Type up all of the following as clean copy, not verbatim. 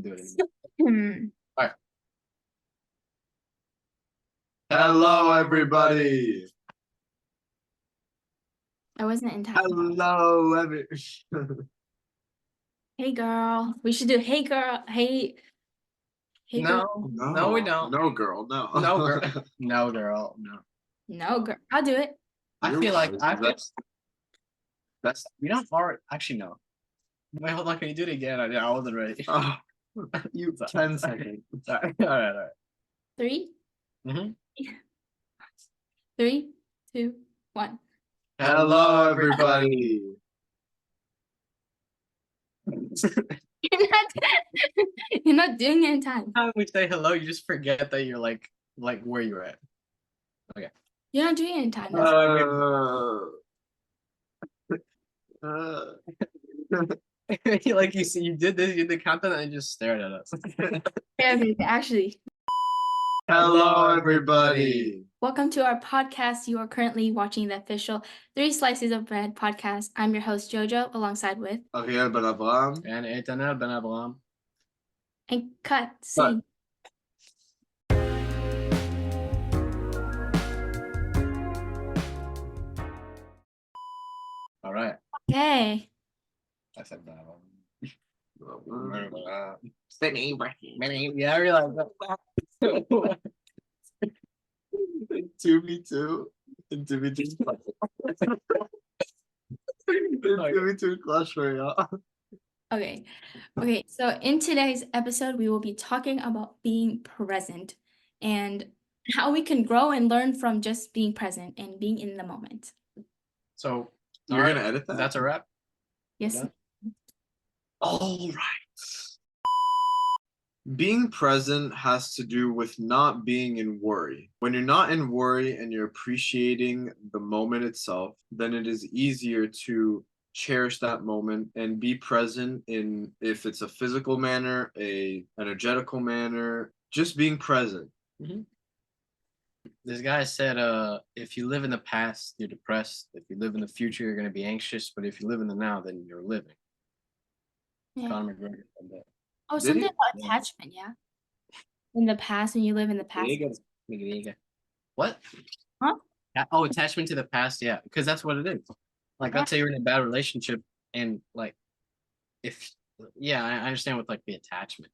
do it anymore. All right. Hello, everybody. I wasn't in time. Hello, Hey, girl. We should do hey, girl. Hey, girl. No, we don't. No, girl, no. No, girl. No, girl. No. No, girl. I'll do it. I feel like that's we don't already actually no. Wait, hold on. Can you do it again? I wasn't ready. Oh, you 10 seconds. All right. 3, Mm-hmm. 3, 2, 1. Hello, everybody. You're not doing it in time. Time we say hello, you just forget that you're like where you're at. Okay. You're not doing it in time. Like you see, you did this, you did the countdown, and you just stared at us. Okay, actually. Hello, everybody. Welcome to our podcast. You are currently watching the official 3 Slices of Bread podcast. I'm your host, Jojo, alongside with Ariel Ben Abraham. And Eytanel Ben Abraham. And cut scene. All right. Okay. I said Ben Abraham. Yeah, I realized that. 2v2. 2v2. 2v2 Clash Royale. Okay. So in today's episode, we will be talking about being present and how we can grow and learn from just being present and being in the moment. So You're gonna edit that? That's a wrap. Yes. Done? All right. Being present has to do with not being in worry. When you're not in worry and you're appreciating the moment itself, then it is easier to cherish that moment and be present in, if it's a physical manner, a energetical manner, just being present. Mm-hmm. This guy said, if you live in the past, you're depressed. If you live in the future, you're going to be anxious. But if you live in the now, then you're living. Yeah. Conor McGregor said that. Oh, Did something he? about attachment, yeah. In the past, when you live in the past. What? Huh? Oh, attachment to the past, yeah, because that's what it is. Like, let's say you're in a bad relationship, and like, I understand with like the attachment.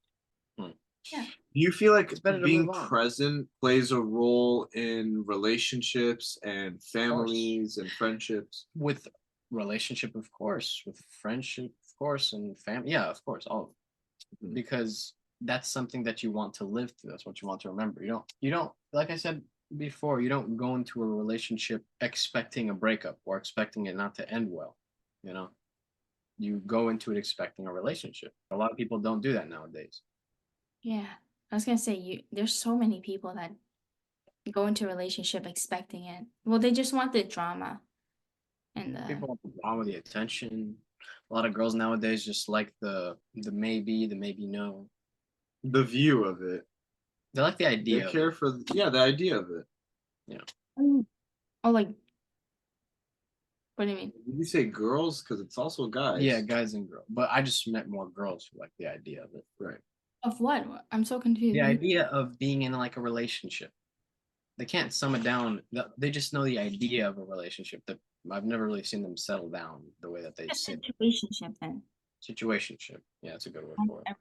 Yeah. Do you feel like better to being move on. present plays a role in relationships and families and friendships? With relationship, of course. With friendship, of course, and family, yeah, of course, all of it. Mhm. Because that's something that you want to live through. That's what you want to remember. You don't, like I said before, you don't go into a relationship expecting a breakup or expecting it not to end well. You know, you go into it expecting a relationship. A lot of people don't do that nowadays. Yeah. I was gonna say there's so many people that go into a relationship expecting it. Well, they just want the drama and People want the drama, the attention. A lot of girls nowadays just like the maybe no. The view of it. They like the idea. They care for the idea of it. Oh, like, what do you mean? Did you say girls? Because it's also guys. Yeah, guys and girls. But I just met more girls who like the idea of it. Right. Of what? I'm so confused. The idea of being in like a relationship. They can't sum it down. They just know the idea of a relationship. That I've never really seen them settle down the way that they A say. situationship then. Situationship. Yeah, that's a good word for it.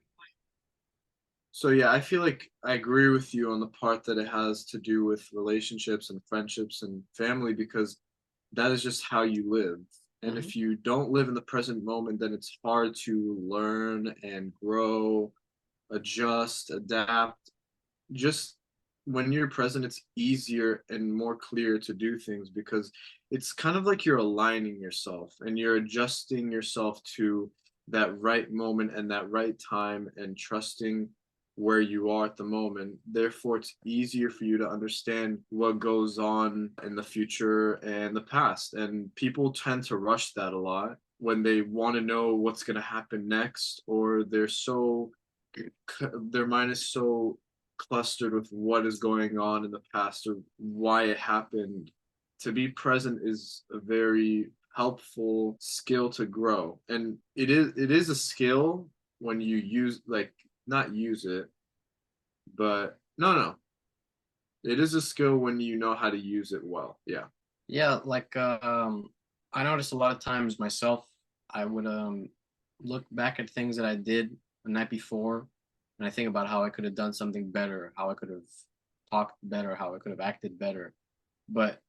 So yeah, I feel like I agree with you on the part that it has to do with relationships and friendships and family, because that is just how you live. And if you don't live in the present moment, then it's hard to learn and grow, adjust, adapt. Just when you're present, it's easier and more clear to do things, because it's kind of like you're aligning yourself and you're adjusting yourself to that right moment and that right time and trusting where you are at the moment. Therefore, it's easier for you to understand what goes on in the future and the past. And people tend to rush that a lot when they want to know what's going to happen next, or their mind is so clustered with what is going on in the past or why it happened. To be present is a very helpful skill to grow, and it is a skill when you use, like, not use it, but no. It is a skill when you know how to use it well. Yeah. Yeah, like I noticed a lot of times myself, I would look back at things that I did the night before, and I think about how I could have done something better, how I could have talked better, how I could have acted better. But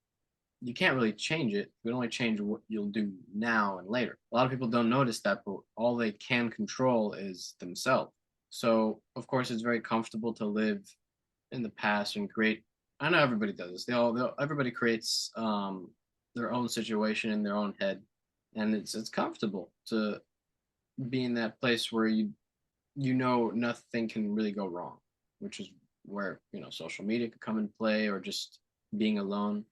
you can't really change it. You can only change what you'll do now and later. A lot of people don't notice that, but all they can control is themselves. So of course it's very comfortable to live in the past and create. I know everybody does this. Everybody creates their own situation in their own head, and it's comfortable to be in that place where you know nothing can really go wrong, which is where social media could come and play, or just being alone.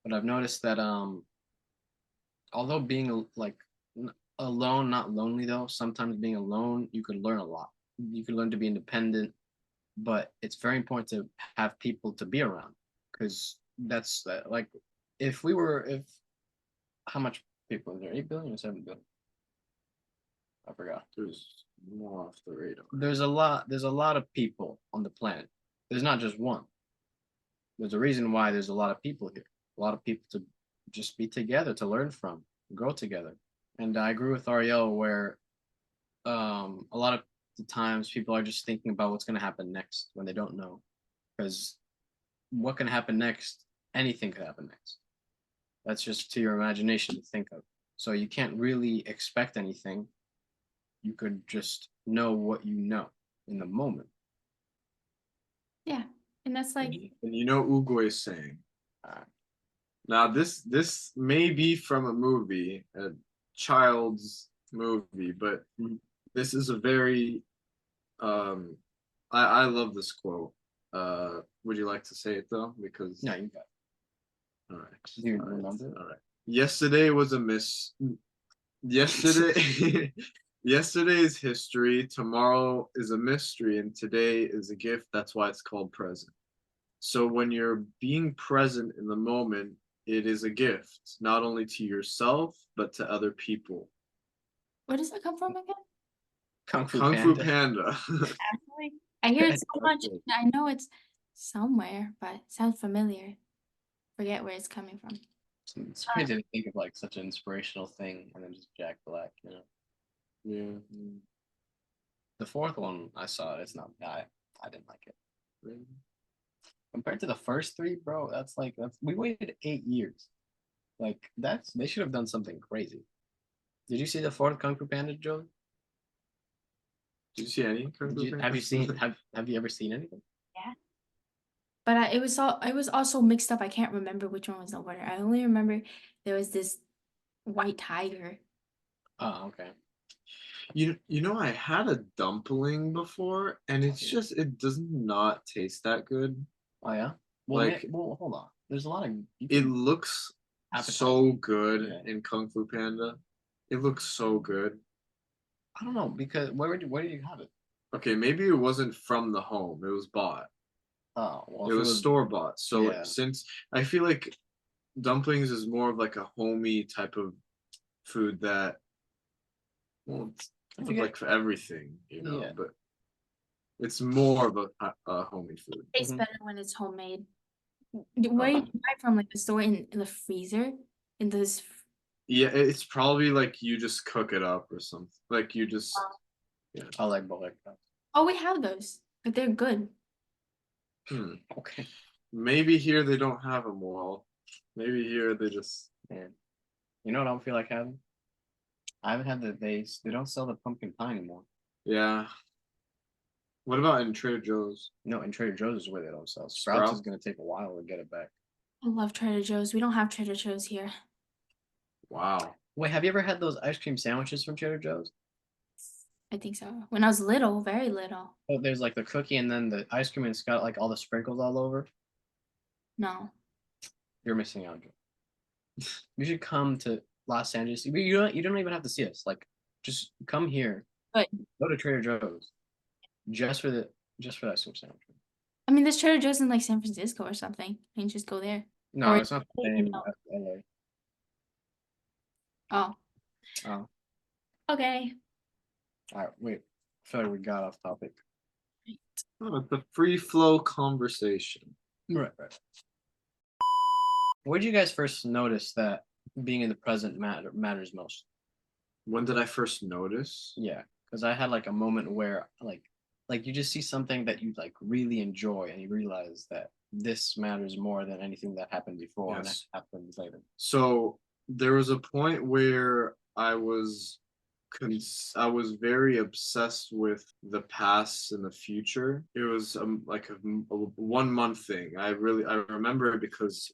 But I've noticed that although being alone, not lonely though, sometimes being alone, you could learn a lot. You could learn to be independent, but it's very important to have people to be around, because that's like if how much people is there, 8 billion or 7 billion? I forgot. There's more off the radar. There's a lot of people on the planet. There's not just one. There's a reason why there's a lot of people here, a lot of people to just be together, to learn from, grow together. And I agree with Ariel where a lot of the times people are just thinking about what's going to happen next when they don't know, because what can happen next, anything could happen next. That's just to your imagination to think of. So you can't really expect anything. You could just know what you know in the moment. Yeah, and that's like And you know Ugo is saying. Uh, Now this may be from a movie, a child's movie, but Mhm. this is a very I love this quote. Would you like to say it though? Because no, you got all right. it. Do you All right. remember it? All right. Yesterday was a miss. Yesterday yesterday's history, tomorrow is a mystery, and today is a gift. That's why it's called present. So when you're being present in the moment, it is a gift, not only to yourself, but to other people. where does that come from again? Kung Fu Kung Fu Panda. Panda. Actually, I hear it so much. Okay. I know it's somewhere, but it sounds familiar. Forget where it's coming from. It's crazy to think of like such an inspirational thing and then just Jack Black. Yeah. The fourth one I saw, it's not I didn't like it. Compared to the first three, bro, that's we waited 8 years. Like they should have done something crazy. Did you see the fourth Kung Fu Panda, Jolie? Did you see any Kung Fu Panda? Have you seen have you ever seen anything? Yeah. But it was also mixed up. I can't remember which one was the order. I only remember there was this white tiger. Oh, okay. You know I had a dumpling before, and it's just it does not taste that good. Oh yeah. Well, Like well, hold on. There's a lot of it looks appetizing. so good Yeah. in Kung Fu Panda. It looks so good. I don't know, because where did you have it? Okay, maybe it wasn't from the home. It was bought. Oh, well, It if was store bought. So yeah. since I feel like dumplings is more of like a homey type of food that well, it's I kind of forget. like for everything, Yeah. but it's more of a homey food. It tastes Mhm. better when it's homemade. Where you buy from, like the store in the freezer? In this Yeah, it's probably like you just cook it up or something. Like you just I like both like that. Oh, we have those, but they're good. Okay. maybe here they don't have them well. Maybe here they just Man. You know what I don't feel like having? I haven't had they don't sell the pumpkin pie anymore. yeah. What about in Trader Joe's? No, in Trader Joe's is where they don't sell. Sprouts Sprouts? is gonna take a while to get it back. I love Trader Joe's. We don't have Trader Joe's here. Wow. Wait, have you ever had those ice cream sandwiches from Trader Joe's? I think so. When I was little, very little. Oh, there's like the cookie and then the ice cream and it's got like all the sprinkles all over. No. You're missing out, Joe. You should come to Los Angeles. You don't even have to see us. Like, just come here. But Go to Trader Joe's just for the ice cream sandwich. I mean, there's Trader Joe's in like San Francisco or something. You can just go there. No, Or it's not the same no. as LA. Oh, Oh, okay. all right. Wait. feel like we got off topic. Oh, it's a free flow conversation. Right. Where did you guys first notice that being in the present matters most? When did I first notice? Yeah, because I had like a moment where like you just see something that you like really enjoy and you realize that this matters more than anything that happened before and that Yes. happens later. So there was a point where I was very obsessed with the past and the future. It was like a 1 month thing. I remember it because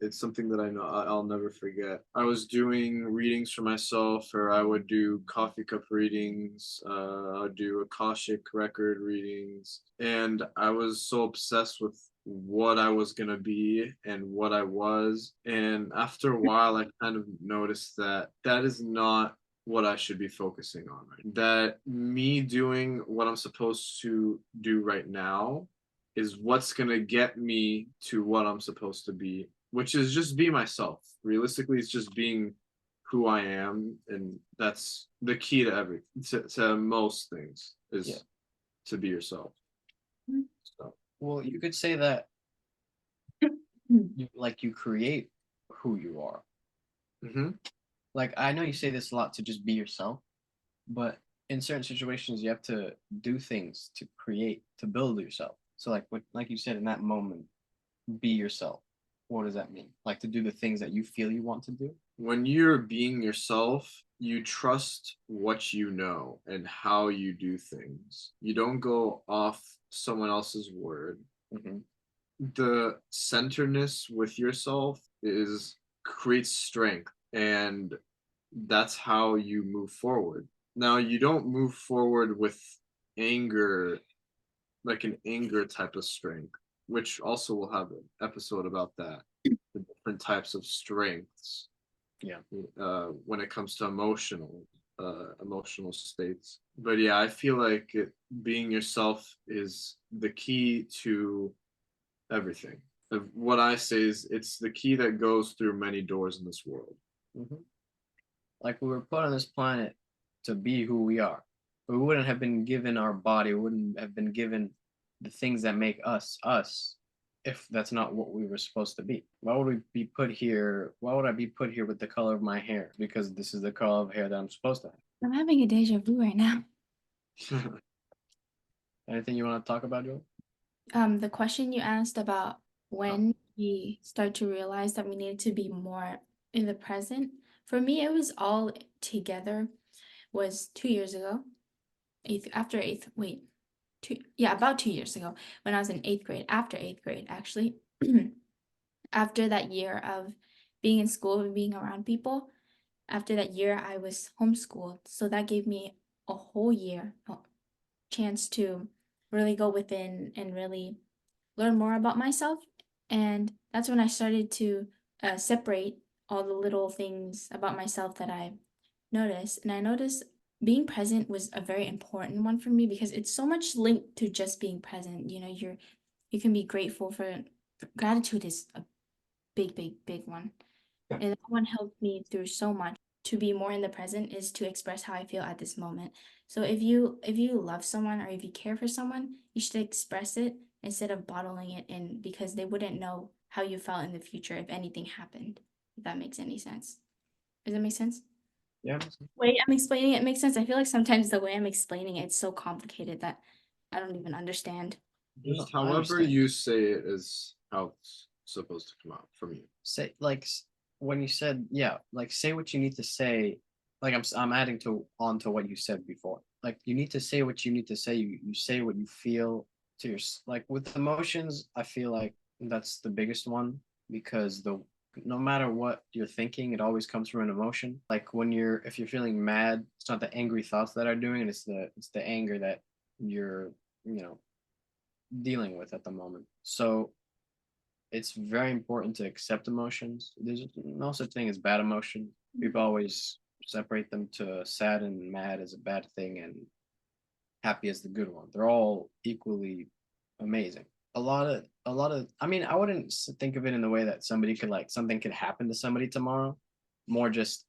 it's something that I know I'll never forget. I was doing readings for myself, or I would do coffee cup readings. I'd do Akashic record readings, and I was so obsessed with what I was gonna be and what I was. And after a while, I kind of noticed that that is not what I should be focusing on. Right? That me doing what I'm supposed to do right now is what's gonna get me to what I'm supposed to be, which is just be myself. Realistically, it's just being who I am, and that's the key to to most things is to be yourself. Mhm. So Well, you could say that you create who you are. mhm. Like I know you say this a lot to just be yourself, but in certain situations you have to do things to create to build yourself. So like you said in that moment, be yourself. What does that mean? Like to do the things that you feel you want to do? When you're being yourself, you trust what you know and how you do things. You don't go off someone else's word. Mm-hmm. The centeredness with yourself is creates strength, and that's how you move forward. Now, you don't move forward with anger, like an anger type of strength, which also will have an episode about that, the different types of strengths. Yeah. When it comes to emotional states. But yeah, I feel like being yourself is the key to everything. What I say is it's the key that goes through many doors in this world. Mm-hmm. Like we were put on this planet to be who we are. We wouldn't have been given our body, we wouldn't have been given the things that make us us if that's not what we were supposed to be. Why would we be put here? Why would I be put here with the color of my hair? Because this is the color of hair that I'm supposed to have. I'm having a deja vu right now. Anything you want to talk about, Joel? The question you asked about when we start to realize that we needed to be more in the present. For me, it was all together. Was 2 years ago. About 2 years ago when I was in 8th grade. After 8th grade, actually, after that year of being in school and being around people. After that year, I was homeschooled, so that gave me a whole year chance to really go within and really learn more about myself. And that's when I started to separate all the little things about myself that I noticed. And I noticed being present was a very important one for me because it's so much linked to just being present. You know, you can be grateful for gratitude is a big one. And that one helped me through so much. To be more in the present is to express how I feel at this moment. So if you love someone or if you care for someone, you should express it instead of bottling it in because they wouldn't know how you felt in the future if anything happened. If that makes any sense. Does that make sense? Yeah. Way I'm explaining it makes sense. I feel like sometimes the way I'm explaining it's so complicated that I don't even understand. Just No, I however understand. you say it is how it's supposed to come out from you. Say when you said like say what you need to say. Like I'm adding on to what you said before. Like you need to say what you need to say. You say what you feel to your like with emotions. I feel like that's the biggest one because no matter what you're thinking, it always comes from an emotion. Like if you're feeling mad, it's not the angry thoughts that are doing it. It's the anger that you're you know dealing with at the moment. So it's very important to accept emotions. There's no such thing as bad emotion. People always separate them to sad and mad as a bad thing and happy as the good one. They're all equally amazing. A lot of I mean, I wouldn't think of it in the way that somebody could like something could happen to somebody tomorrow. More just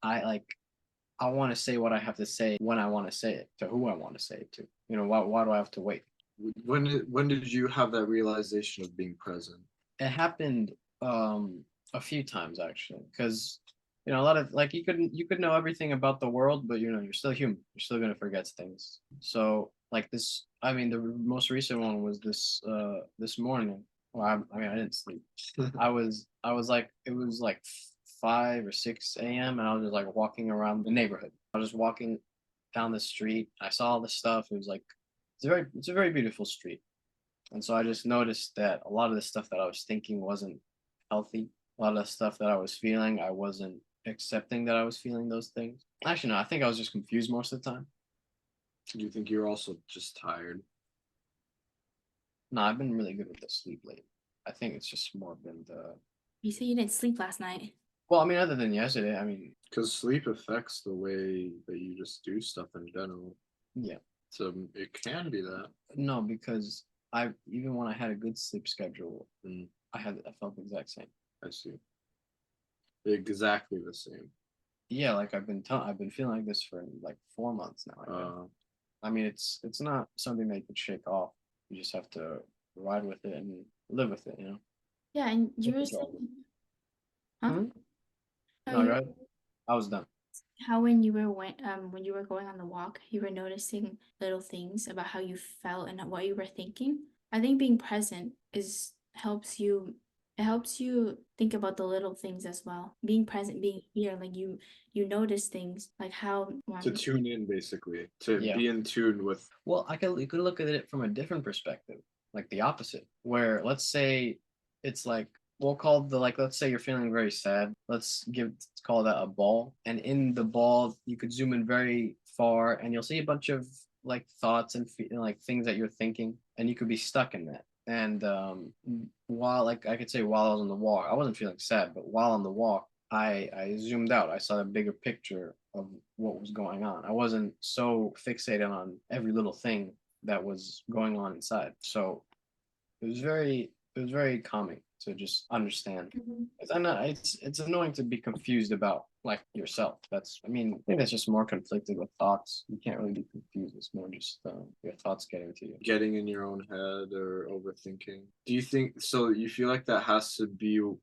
I want to say what I have to say when I want to say it to who I want to say it to. You know, why do I have to wait? When did you have that realization of being present? It happened a few times actually, because you know a lot of like you could know everything about the world, but you know you're still human. You're still gonna forget things. So like this, I mean, the most recent one was this morning. Well, I mean, I didn't sleep. I was like it was like 5 or 6 a.m. and I was just like walking around the neighborhood. I was just walking down the street. I saw all the stuff. It was like it's a very beautiful street. And so I just noticed that a lot of the stuff that I was thinking wasn't healthy. A lot of the stuff that I was feeling, I wasn't accepting that I was feeling those things. Actually, no, I think I was just confused most of the time. Do you think you're also just tired? No, I've been really good with the sleep lately. I think it's just more been the. You said you didn't sleep last night. Well, I mean, other than yesterday, I mean, Because sleep affects the way that you just do stuff in general. yeah. So it can be that. No, because even when I had a good sleep schedule, I felt the exact same. I see. Exactly the same. Yeah, like I've been feeling like this for like 4 months now. I guess. I mean, it's not something that you could shake off. You just have to ride with it and live with it, you know. Yeah, and you Take were control of it. saying, huh? Hmm? Oh, No, you go were ahead. I was done. how when you were going on the walk, you were noticing little things about how you felt and what you were thinking. I think being present is helps you it helps you think about the little things as well. Being present, being here, like you notice things like how To tune in, basically, to Yeah. be in tune with. Well, you could look at it from a different perspective, like the opposite, where let's say it's like we'll call the like let's say you're feeling very sad. Let's call that a ball, and in the ball you could zoom in very far, and you'll see a bunch of like thoughts and like things that you're thinking, and you could be stuck in that. And while like I could say while I was on the walk, I wasn't feeling sad, but while on the walk, I zoomed out. I saw the bigger picture of what was going on. I wasn't so fixated on every little thing that was going on inside. So it was very calming to just understand. It's annoying to be confused about like yourself. I mean, I think that's just more conflicted with thoughts. You can't really be confused. It's more just your thoughts getting to you. Getting in your own head or overthinking. Do you think so? You feel like that has to do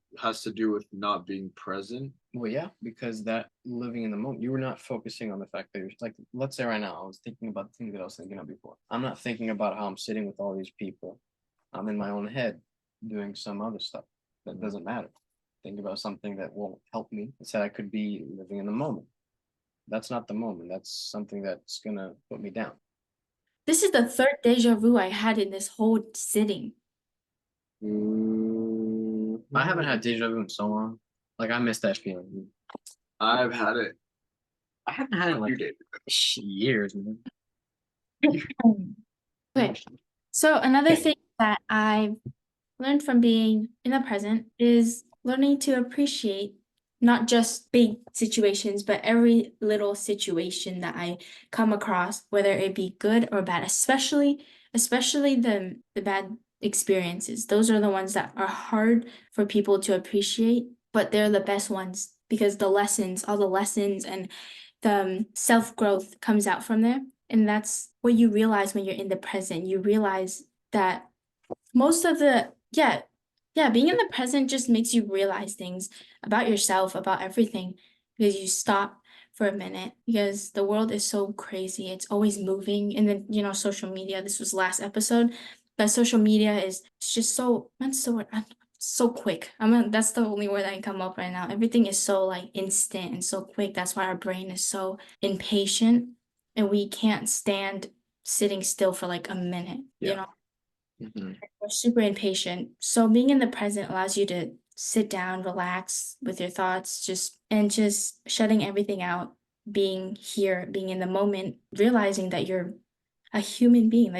with not being present? Well, yeah, because that living in the moment, you were not focusing on the fact that you're like, let's say right now, I was thinking about the things that I was thinking of before. I'm not thinking about how I'm sitting with all these people. I'm in my own head doing some other stuff that doesn't matter. Think about something that won't help me. Instead, I could be living in the moment. That's not the moment. That's something that's gonna put me down. This is the third deja vu I had in this whole sitting. I haven't had deja vu in so long. Like I miss that feeling. I've had it. I haven't had it in like years, man. Okay. So another thing that I've learned from being in the present is learning to appreciate not just big situations, but every little situation that I come across, whether it be good or bad, especially the bad experiences. Those are the ones that are hard for people to appreciate, but they're the best ones because all the lessons and the self-growth comes out from there. And that's what you realize when you're in the present. You realize that most of being in the present just makes you realize things about yourself, about everything, because you stop for a minute because the world is so crazy. It's always moving. And then, social media, this was last episode, but social media is just so quick. That's the only word I can come up right now. Everything is so like instant and so quick. That's why our brain is so impatient and we can't stand sitting still for like a minute, Yeah. We're super impatient. So being in the present allows you to sit down, relax with your thoughts, just shutting everything out, being here, being in the moment, realizing that you're a human being,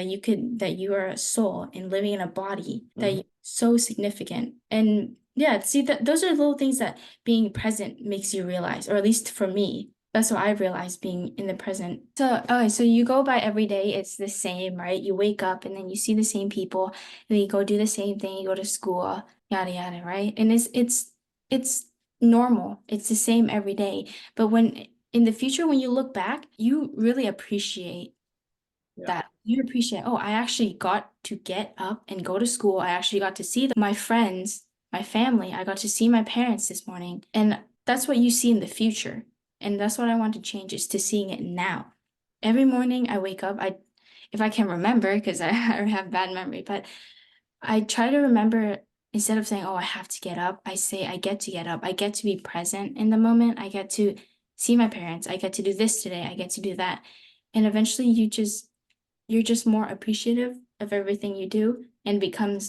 that you are a soul and living in a body, that you're so significant. And yeah, see that those are little things that being present makes you realize, or at least for me. That's what I realized being in the present. So, okay, so you go by every day, it's the same, right? You wake up and then you see the same people, and then you go do the same thing, you go to school, yada yada, right? And it's normal. It's the same every day. But when in the future, when you look back, you really appreciate that. You appreciate, oh, I actually got to get up and go to school. I actually got to see my friends, my family. I got to see my parents this morning. And that's what you see in the future. And that's what I want to change, is to seeing it now. Every morning I wake up, if I can remember, because I have bad memory, but I try to remember, instead of saying, oh, I have to get up, I say I get to get up. I get to be present in the moment. I get to see my parents. I get to do this today. I get to do that. And eventually you're just more appreciative of everything you do, and become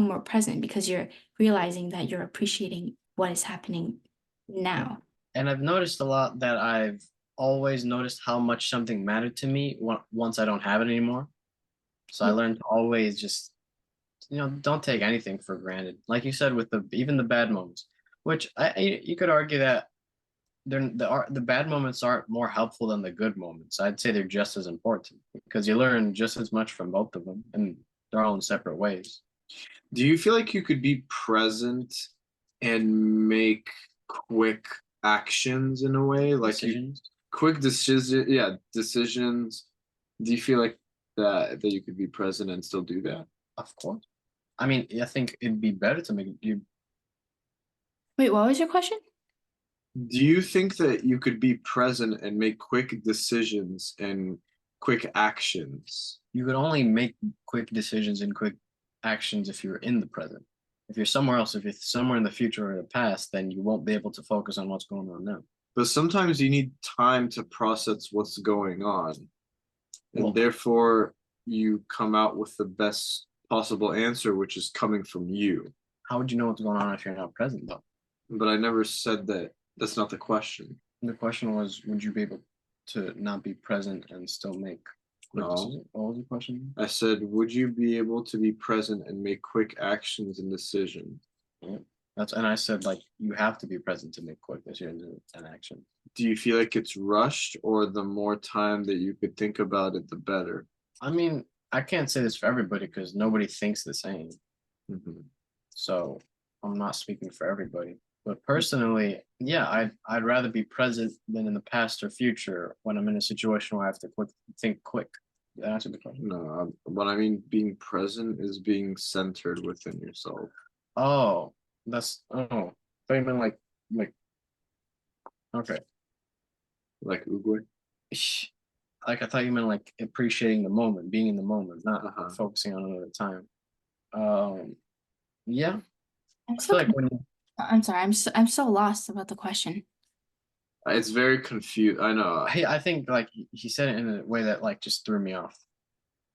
more present, because you're realizing that you're appreciating what is happening now. And I've noticed a lot that I've always noticed how much something mattered to me once I don't have it anymore. So I Yeah. learned to always just, don't take anything for granted. Like you said, with even the bad moments, which you could argue that the bad moments aren't more helpful than the good moments. I'd say they're just as important, because you learn just as much from both of them, and they're all in separate ways. Do you feel like you could be present and make quick actions in a way, like Decisions, quick decisions? Do you feel like that you could be present and still do that? of course. I mean, I think it'd be better to make you. Wait, what was your question? Do you think that you could be present and make quick decisions and quick actions? You could only make quick decisions and quick actions if you're in the present. If you're somewhere else, if you're somewhere in the future or the past, then you won't be able to focus on what's going on now. But sometimes you need time to process what's going on, and Well, therefore you come out with the best possible answer, which is coming from you. how would you know what's going on if you're not present, though? But I never said that. That's not the question. The question was, would you be able to not be present and still make quick No. decisions? What was the question? I said, would you be able to be present and make quick actions and decisions? Yeah. And I said, like, you have to be present to make quick decisions and action. Do you feel like it's rushed, or the more time that you could think about it, the better? I mean, I can't say this for everybody because nobody thinks the same. Mhm. So I'm not speaking for everybody. But personally, yeah, I'd rather be present than in the past or future when I'm in a situation where I have to think quick. Did that answer the question? No, what I mean being present is being centered within yourself. Oh, oh. But you mean like okay. Like Uguay. Like I thought you meant like appreciating the moment, being in the moment, not focusing on another time. Yeah. I'm I so feel like I'm sorry. I'm so lost about the question. It's very confused. I know. I think like he said it in a way that like just threw me off.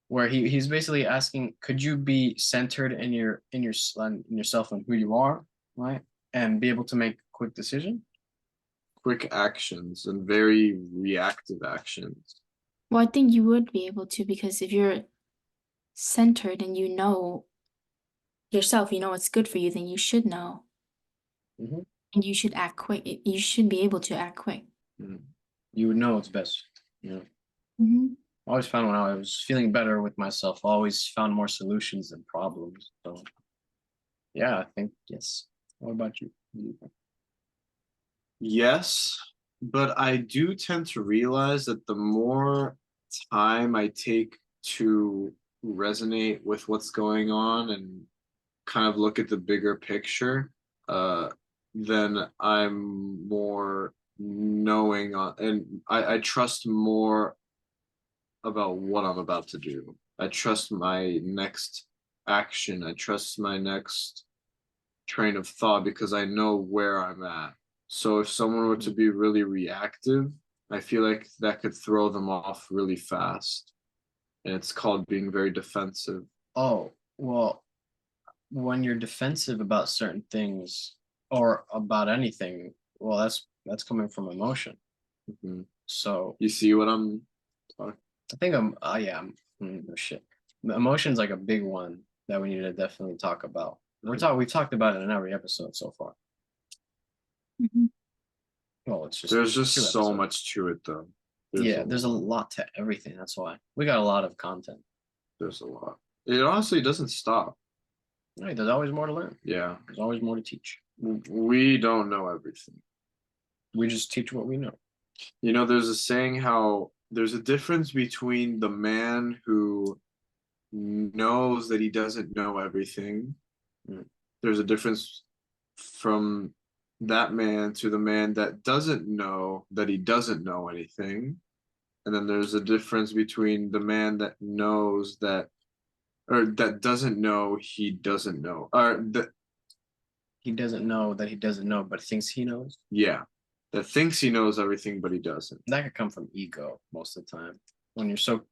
Where he's basically asking, could you be centered in yourself and who you are, right? And be able to make quick decision? Quick actions and very reactive actions. Well, I think you would be able to, because if you're centered and you know yourself, you know what's good for you, then you should know. Mhm. And you should act quick. You should be able to act quick. You would know what's best. Mm-hmm. I always found when I was feeling better with myself, I always found more solutions than problems. So yeah, I think yes. What about you? What do you think? Yes, but I do tend to realize that the more time I take to resonate with what's going on and kind of look at the bigger picture, then I'm more knowing on, and I trust more about what I'm about to do. I trust my next action. I trust my next train of thought because I know where I'm at. So if someone were to be really reactive, I feel like that could throw them off really fast. And it's called being very defensive. Oh, well, when you're defensive about certain things or about anything, well, that's coming from emotion. Mhm. So You see what I'm talking? I think yeah, no shit. The emotion's like a big one that we need to definitely talk about. We've talked about it in every episode so far. Mm-hmm. Well, it's just There's just 2 so episodes. much to it, though. There's a lot to everything. That's why we got a lot of content. There's a lot. It honestly doesn't stop. Right, there's always more to learn. Yeah, There's always more to teach. we don't know everything. We just teach what we know. You know, there's a saying how there's a difference between the man who knows that he doesn't know everything. Mm. There's a difference from that man to the man that doesn't know that he doesn't know anything. And then there's a difference between the man that knows that, or that doesn't know he doesn't know, or that, He doesn't know that he doesn't know, but thinks he knows. yeah, that thinks he knows everything, but he doesn't. That could come from ego most of the time. When you're so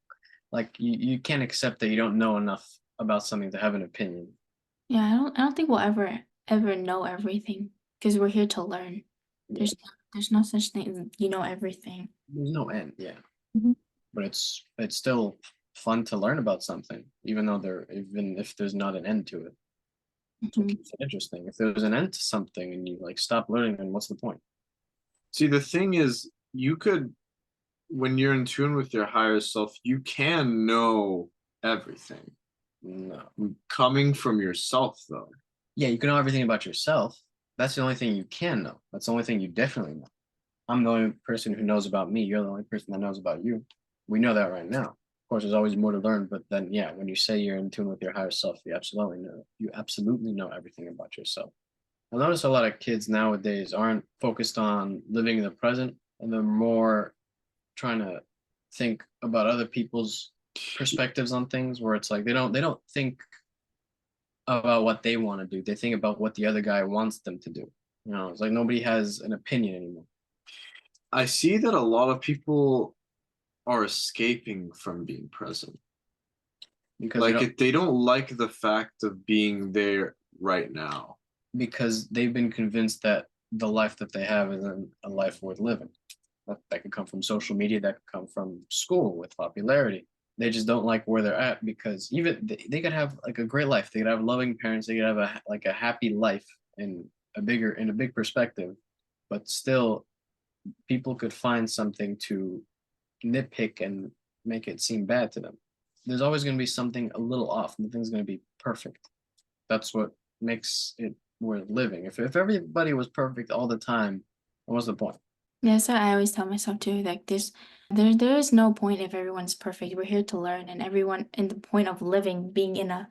like you can't accept that you don't know enough about something to have an opinion. Yeah, I don't think we'll ever know everything because we're here to learn. Yeah. There's no such thing as you know everything. There's no end, yeah. Mhm. But it's still fun to learn about something, even if there's not an end to it. It's what Mhm. keeps it interesting. If there's an end to something and you like stop learning, then what's the point? See, the thing is, you could, when you're in tune with your higher self, you can know everything. No. Coming from yourself, though. Yeah, you can know everything about yourself. That's the only thing you can know. That's the only thing you definitely know. I'm the only person who knows about me. You're the only person that knows about you. We know that right now. Of course, there's always more to learn, but then yeah, when you say you're in tune with your higher self, you absolutely know. You absolutely know everything about yourself. I notice a lot of kids nowadays aren't focused on living in the present, and they're more trying to think about other people's perspectives on things. Where it's like they don't think about what they want to do. They think about what the other guy wants them to do. You know, it's like nobody has an opinion anymore I see that a lot of people are escaping from being present. because Like, if they don't like the fact of being there right now. they've been convinced that the life that they have isn't a life worth living. That could come from social media, that could come from school with popularity. They just don't like where they're at because even they could have like a great life. They could have loving parents. They could have a happy life in a big perspective, but still people could find something to nitpick and make it seem bad to them. There's always going to be something a little off. Nothing's going to be perfect. That's what makes it worth living. If everybody was perfect all the time, what's the point? Yeah, so I always tell myself too, like there is no point if everyone's perfect. We're here to learn, and everyone, and the point of living, being a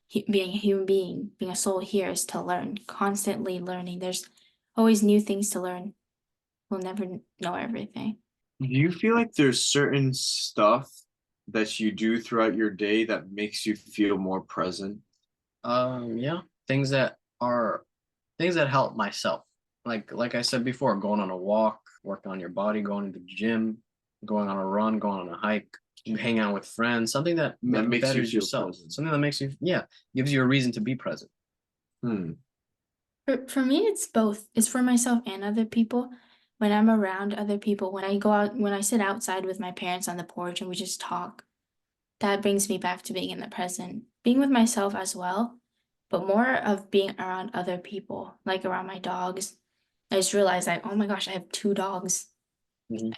human being, being a soul here is to learn, constantly learning. There's always new things to learn. We'll never know everything. Do you feel like there's certain stuff that you do throughout your day that makes you feel more present? Yeah, things that help myself. Like I said before, going on a walk, working on your body, going to the gym, going on a run, going on a hike, you hang out with friends, something that That makes you betters feel yourself, present. something that makes you, yeah, gives you a reason to be present. Hmm. For me, it's both. It's for myself and other people. When I'm around other people, when I go out, when I sit outside with my parents on the porch and we just talk, that brings me back to being in the present, being with myself as well, but more of being around other people, like around my dogs. I just realized that, oh my gosh, I have two dogs. Mhm.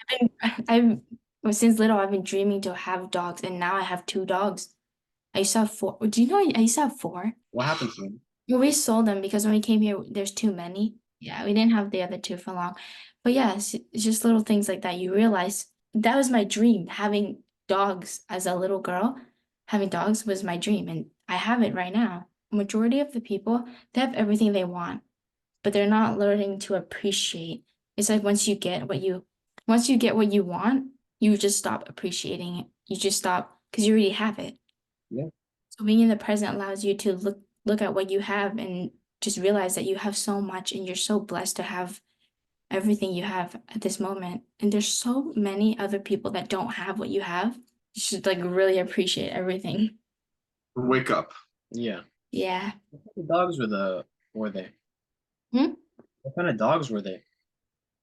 I've well, since little, I've been dreaming to have dogs, and now I have two dogs. I used to have four. Do you know I used to have four? What happened to them? Well, we sold them because when we came here, there's too many. Yeah, we didn't have the other two for long. But yeah, it's just little things like that. You realize that was my dream. Having dogs as a little girl, having dogs was my dream, and I have it right now. Majority of the people, they have everything they want, but they're not learning to appreciate. It's like once you get what you want, you just stop appreciating it. You just stop because you already have it. Yeah. So being in the present allows you to look at what you have and just realize that you have so much and you're so blessed to have everything you have at this moment. And there's so many other people that don't have what you have. You should like really appreciate everything. Wake up. Yeah. Yeah. What kind of dogs were they? Hmm? What kind of dogs were they?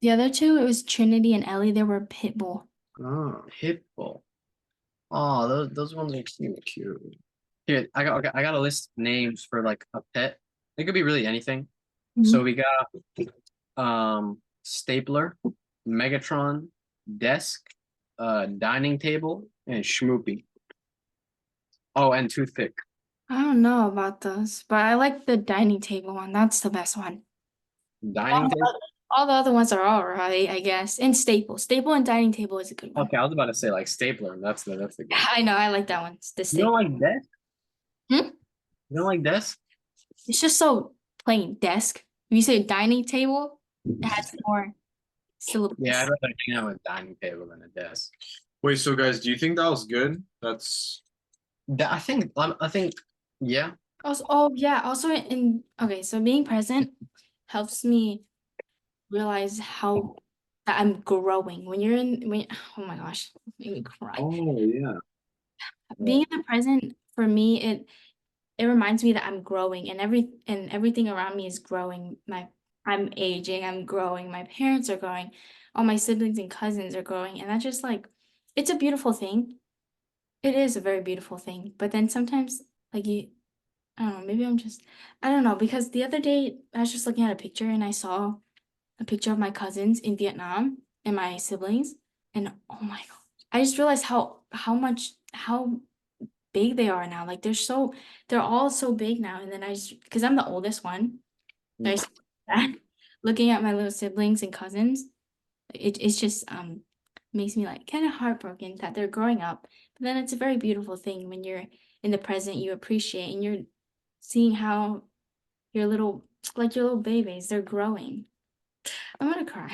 The other two, it was Trinity and Ellie. They were pit bull. Oh, Pit bull. Oh, those ones are cute. cute. Here, I got a list of names for like a pet. It could be really anything. Mhm. So we got stapler, Megatron, desk, dining table, and Schmoopy. Oh, and toothpick. I don't know about those, but I like the dining table one. That's the best one. Dining table? All the other ones are all right, I guess. And staple and dining table is a good one. Okay, I was about to say like stapler. That's the good. I know, I like that one. It's the You don't staple. like desk? Hmm? You don't like desk? It's just so plain. Desk. If you say dining table, it has more syllables. Yeah, I'd rather hang out with a dining table than a desk. Wait, so guys, do you think that was good? That's I think, yeah. Also, oh yeah. Also, okay, so being present helps me realize how that I'm growing. Oh my gosh, made me cry. oh yeah. Being in the present for me, it reminds me that I'm growing, and everything around me is growing. I'm aging, I'm growing, my parents are growing, all my siblings and cousins are growing, and that's just like, it's a beautiful thing. It is a very beautiful thing. But then sometimes, like, I don't know, maybe I don't know, because the other day I was just looking at a picture and I saw a picture of my cousins in Vietnam and my siblings, and oh my god, I just realized how big they are now. Like they're all so big now. And then because I'm the oldest one, I just that looking at my little siblings and cousins, it's just makes me like kind of heartbroken that they're growing up. But then it's a very beautiful thing when you're in the present, you appreciate and you're seeing how your little your little babies, they're growing. I'm gonna cry.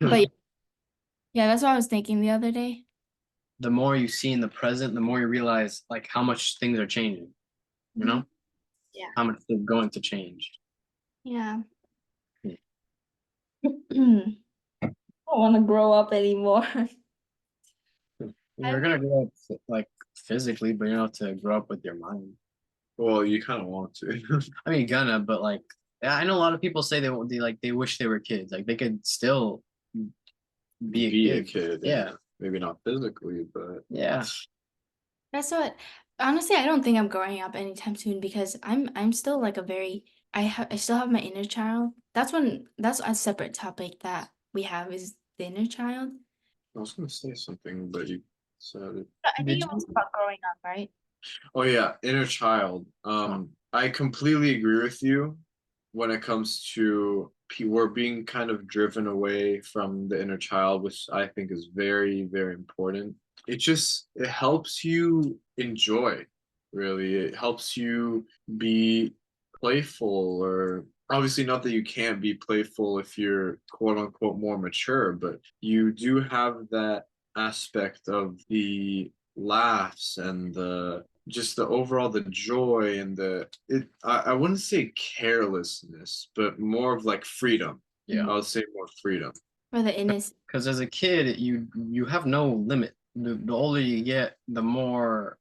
But yeah, that's what I was thinking the other day. The more you see in the present, the more you realize like how much things are changing. You know, Yeah. how much they're going to change. Yeah. Hmm. I don't want to grow up anymore. You're gonna grow up like physically, but you don't have to grow up with your mind. Well, you kind of want to. I mean, you're gonna, but like, I know a lot of people say they wish they were kids. Like they could still be a kid. Yeah. Maybe not physically, but Yeah. That's what honestly, I don't think I'm growing up anytime soon because I'm still like I still have my inner child. That's a separate topic that we have is the inner child. I was gonna say something, but you said it. But I think Did it was you? about growing up, right? Oh yeah, inner child. I completely agree with you when it comes to we're being kind of driven away from the inner child, which I think is very, very important. It helps you enjoy, really. It helps you be playful, or obviously not that you can't be playful if you're quote unquote more mature, but you do have that aspect of the laughs and the just the overall the joy and I wouldn't say carelessness, but more of like freedom. Yeah. I would say more freedom. For the innocent. Because as a kid, you have no limit. The older you get, the more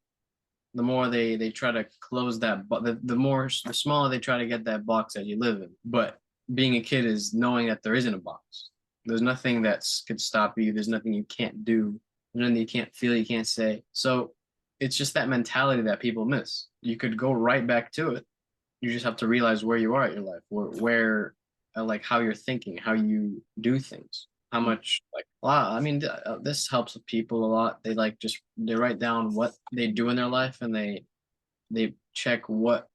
they try to close that, but the smaller they try to get that box that you live in. But being a kid is knowing that there isn't a box. There's nothing that could stop you. There's nothing you can't do. There's nothing you can't feel, you can't say. So it's just that mentality that people miss. You could go right back to it. You just have to realize where you are at your life, where like how you're thinking, how you do things, how much like wow. I mean, this helps with people a lot. They like just they write down what they do in their life, and they check what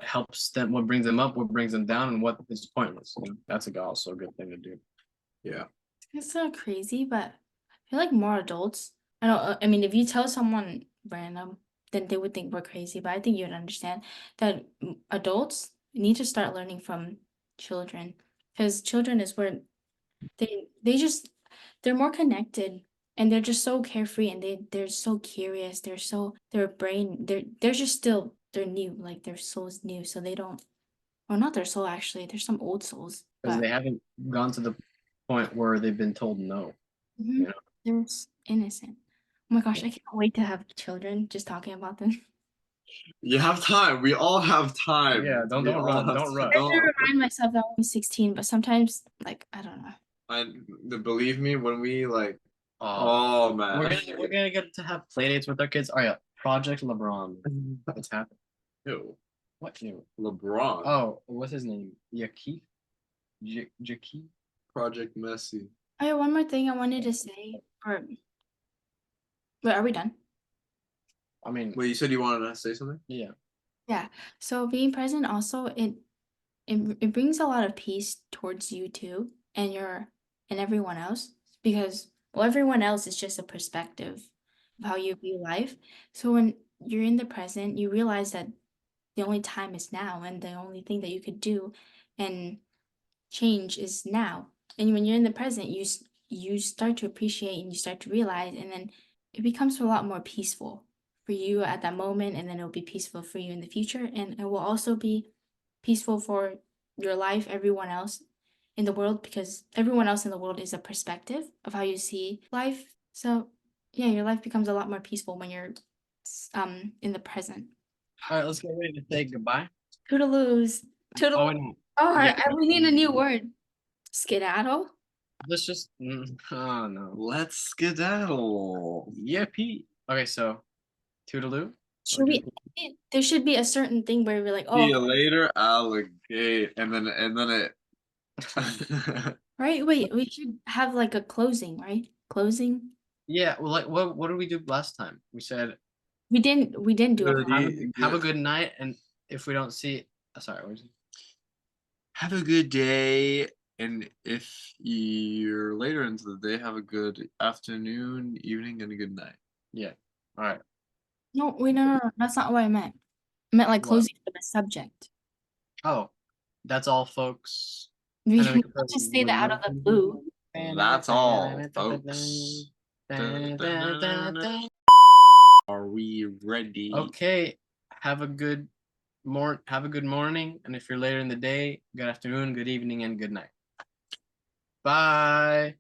helps them, what brings them up, what brings them down, and what is pointless. And that's also a good thing to do. Yeah. It's so crazy, but I feel like more adults. I mean, if you tell someone random, then they would think we're crazy. But I think you'd understand that adults need to start learning from children, because children is where they just they're more connected and they're just so carefree and they're so curious. Their brain they're just still they're new, like their soul's new, so they don't. Well, not their soul actually. There's some old souls, Because but. they haven't gone to the point where they've been told no. Mhm. You know? They're innocent. Oh my gosh, I can't wait to have children just talking about them. You have time. We all have time. Yeah, don't We all run, have don't to- rush. I have to remind myself that I'm only 16, but sometimes, like, I don't know. Believe me, when we like, Oh, oh man, we're gonna get to have play dates with our kids. Oh yeah, Project LeBron. It's happening. Ew. What new? LeBron, Oh, what's his name? Yakif? Jakif? Project Messi. Oh, yeah, one more thing I wanted to say. Wait, are we done? I mean, Wait, you said you wanted to say something? yeah. Yeah. So being present also it brings a lot of peace towards you too, and everyone else, because well, everyone else is just a perspective of how you view life. So when you're in the present, you realize that the only time is now, and the only thing that you could do and change is now. And when you're in the present, you start to appreciate and you start to realize, and then it becomes a lot more peaceful for you at that moment, and then it'll be peaceful for you in the future, and it will also be peaceful for your life, everyone else in the world, because everyone else in the world is a perspective of how you see life. So yeah, your life becomes a lot more peaceful when you're in the present. All right, let's get ready to say goodbye. Toodaloos. Oh, Toodaloo. and Oh, yeah, we need a new word. Skedaddle. let's just. Oh no. Let's skedaddle. Yippee. Okay, so toodaloo. Should we? There should be a certain thing where we're like, See you oh, later, alligator, and then it. right. Wait, we should have like a closing, right? Closing. Yeah, well, like what did we do last time? We said We didn't do a Good have a good night, and if we don't see, sorry, what was it? Have a good day, and if you're later into the day, have a good afternoon, evening, and a good night. Yeah. All right. No, wait, no. That's not what I meant. I meant like What? closing for the subject. Oh, that's all, folks. We And then we can't can just say that out of the blue. That's all, folks. Are we ready? Okay. Have a good morning, and if you're later in the day, good afternoon, good evening, and good night. Bye.